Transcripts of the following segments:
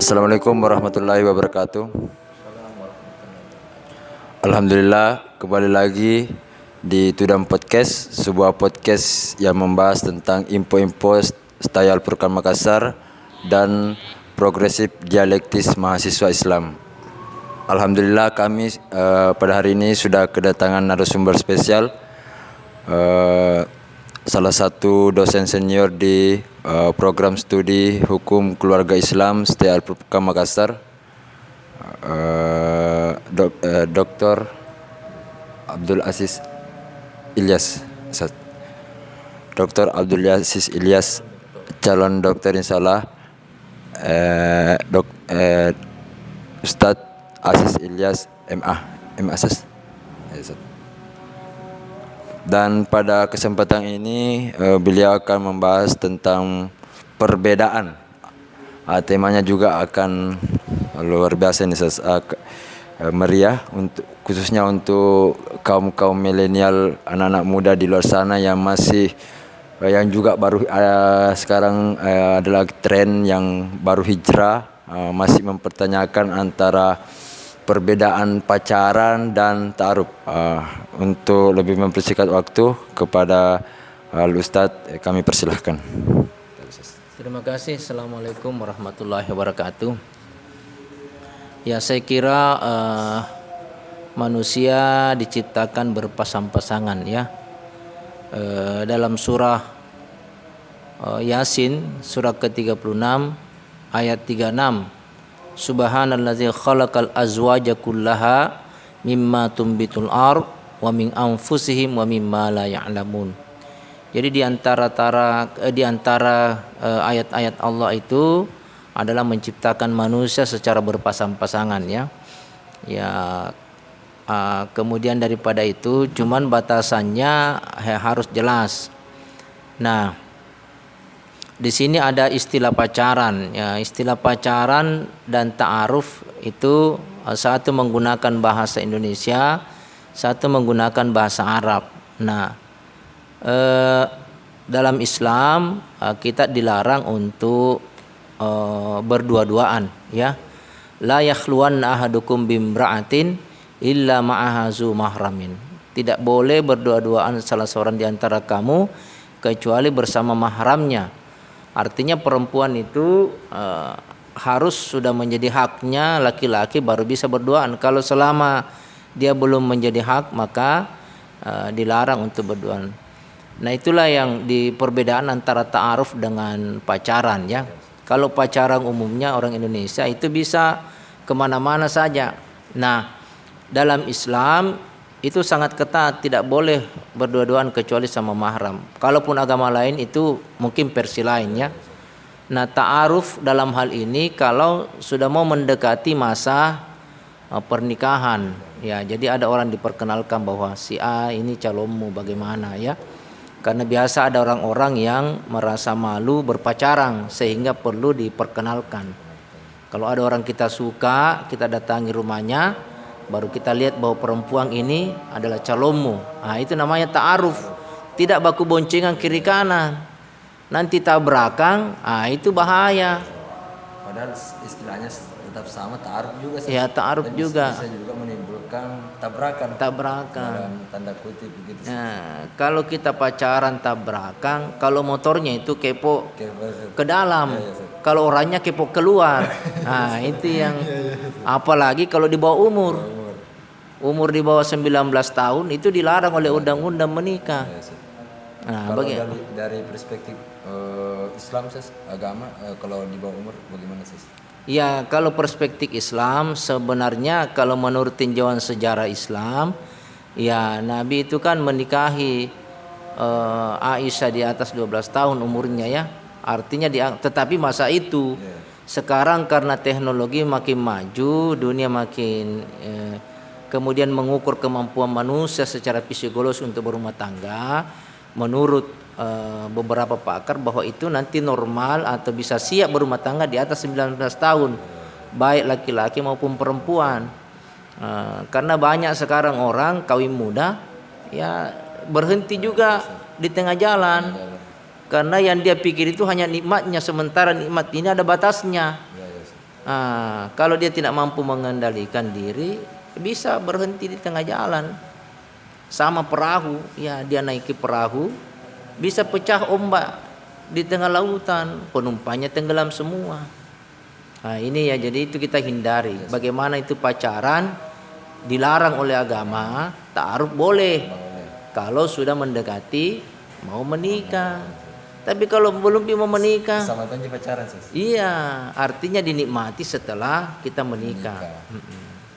Assalamualaikum warahmatullahi wabarakatuh. Alhamdulillah, kembali lagi di Tudam Podcast, sebuah podcast yang membahas tentang info-info style Purkan Makassar dan progresif dialektis mahasiswa Islam. Alhamdulillah kami pada hari ini sudah kedatangan narasumber spesial, salah satu dosen senior di program studi Hukum Keluarga Islam STIAL Purkan Makassar, Dr. Abdul Aziz Ilyas. Dr. Abdul Aziz Ilyas, calon dokter insyaallah. Ustadz Aziz Ilyas MA Asas. Dan pada kesempatan ini beliau akan membahas tentang perbedaan. Temanya juga akan luar biasa nih, meriah untuk khususnya untuk kaum milenial, anak-anak muda di luar sana yang masih yang juga baru sekarang adalah tren yang baru hijrah, masih mempertanyakan antara perbedaan pacaran dan ta'aruf. Untuk lebih mempersingkat waktu kepada Ustadz, kami persilahkan. Terima kasih. Assalamualaikum warahmatullahi wabarakatuh. Ya, saya kira manusia diciptakan berpasang-pasangan ya. Dalam surah Yasin surah ke-36 ayat 36, Subhanallazi khalaqal azwaja kullaha mimma tumbitul ard wa min anfusihim wa mimma la ya'lamun. Jadi di antara ayat-ayat Allah itu adalah menciptakan manusia secara berpasang-pasangan ya. Kemudian daripada itu cuman batasannya harus jelas. Nah, di sini ada istilah pacaran ya. Istilah pacaran dan ta'aruf itu satu menggunakan bahasa Indonesia, satu menggunakan bahasa Arab. Nah, dalam Islam kita dilarang untuk berdua-duaan ya. La yakhluwanna ahadukum bimra'atin illa ma'aha zu mahramin. Tidak boleh berdua-duaan salah seorang di antara kamu kecuali bersama mahramnya. Artinya perempuan itu harus sudah menjadi haknya laki-laki baru bisa berduaan. Kalau selama dia belum menjadi hak maka dilarang untuk berduaan. Nah, itulah yang di perbedaan antara ta'aruf dengan pacaran ya. Kalau pacaran umumnya orang Indonesia itu bisa kemana-mana saja. Nah, dalam Islam itu sangat ketat, tidak boleh berdua-duaan kecuali sama mahram. Kalaupun agama lain itu mungkin versi lain ya. Nah, ta'aruf dalam hal ini kalau sudah mau mendekati masa pernikahan ya. Jadi ada orang diperkenalkan bahwa si A ini calonmu bagaimana ya. Karena biasa ada orang-orang yang merasa malu berpacaran sehingga perlu diperkenalkan. Kalau ada orang kita suka, kita datangi rumahnya, baru kita lihat bahwa perempuan ini adalah calonmu. Nah, itu namanya ta'aruf. Tidak baku boncengan kiri kanan. Nanti tabrakan, itu bahaya. Padahal istilahnya tetap sama, ta'aruf juga sih. Ya, ta'aruf juga. Bisa juga menimbulkan tabrakan. Tabrakan. Dalam tanda kutip begitu. Nah, kalau kita pacaran tabrakan, kalau motornya itu kepo ke dalam, kalau orangnya kepo keluar. Nah, itu yang apalagi kalau di bawah umur di bawah 19 tahun itu dilarang oleh undang-undang menikah. Nah, kalau dari perspektif Islam agama, kalau di bawah umur bagaimana sih? Ya, kalau perspektif Islam sebenarnya kalau menurut tinjauan sejarah Islam, ya Nabi itu kan menikahi Aisyah di atas 12 tahun umurnya ya. Artinya tetapi masa itu sekarang karena teknologi makin maju, dunia makin kemudian mengukur kemampuan manusia secara psikologis untuk berumah tangga, menurut beberapa pakar bahwa itu nanti normal atau bisa siap berumah tangga di atas 19 tahun, baik laki-laki maupun perempuan. Karena banyak sekarang orang kawin muda ya berhenti juga di tengah jalan. Karena yang dia pikir itu hanya nikmatnya, sementara nikmat ini ada batasnya. Kalau dia tidak mampu mengendalikan diri, bisa berhenti di tengah jalan. Sama perahu, ya dia naiki perahu, bisa pecah ombak di tengah lautan, penumpangnya tenggelam semua. Ini ya, jadi itu kita hindari. Bagaimana itu pacaran dilarang oleh agama, ta'aruf boleh kalau sudah mendekati mau menikah. Tapi kalau belum mau menikah, Sama tadi pacaran iya, artinya dinikmati setelah kita menikah.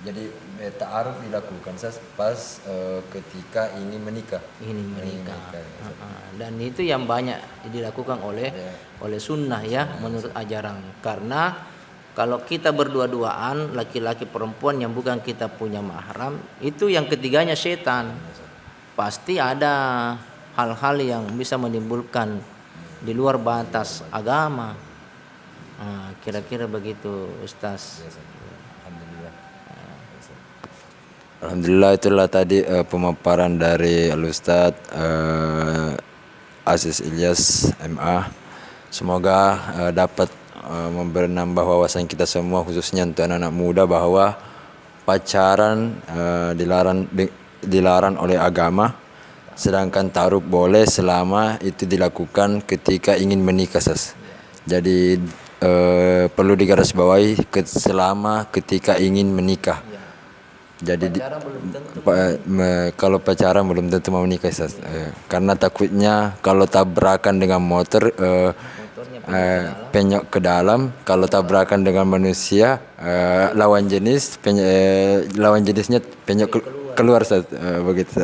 Jadi ta'aruf dilakukan pas ketika ingin menikah. Dan itu yang banyak dilakukan oleh sunnah ya, menurut ajaran. Karena kalau kita berdua-duaan, laki-laki perempuan yang bukan kita punya mahram, itu yang ketiganya setan. Pasti ada hal-hal yang bisa menimbulkan di luar batas agama. Kira-kira begitu, Ustaz. Alhamdulillah, itulah tadi pemaparan dari Al-Ustadz Aziz Ilyas MA. Semoga dapat menambah wawasan kita semua, khususnya untuk anak-anak muda, bahwa pacaran dilarang oleh agama, sedangkan ta'aruf boleh selama itu dilakukan ketika ingin menikah. Jadi perlu digarisbawahi selama ketika ingin menikah. Jadi kalau pacaran belum tentu mau menikah, karena takutnya kalau tabrakan dengan motor penyok ke dalam, kalau tabrakan dengan manusia lawan jenisnya penyok keluar, begitu.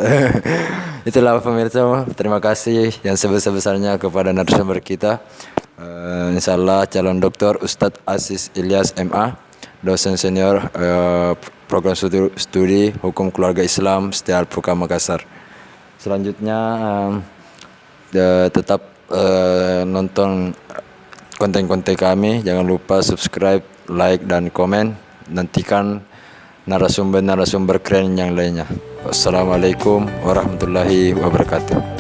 Itulah pemirsa, terima kasih yang sebesar-besarnya kepada narasumber kita, insyaallah calon doktor Ustadz Aziz Ilyas MA, dosen senior program studi Hukum Keluarga Islam STIA Al-Furqan Makassar. Selanjutnya tetap nonton konten-konten kami, jangan lupa subscribe, like, dan komen. Nantikan narasumber-narasumber keren yang lainnya. Wassalamualaikum warahmatullahi wabarakatuh.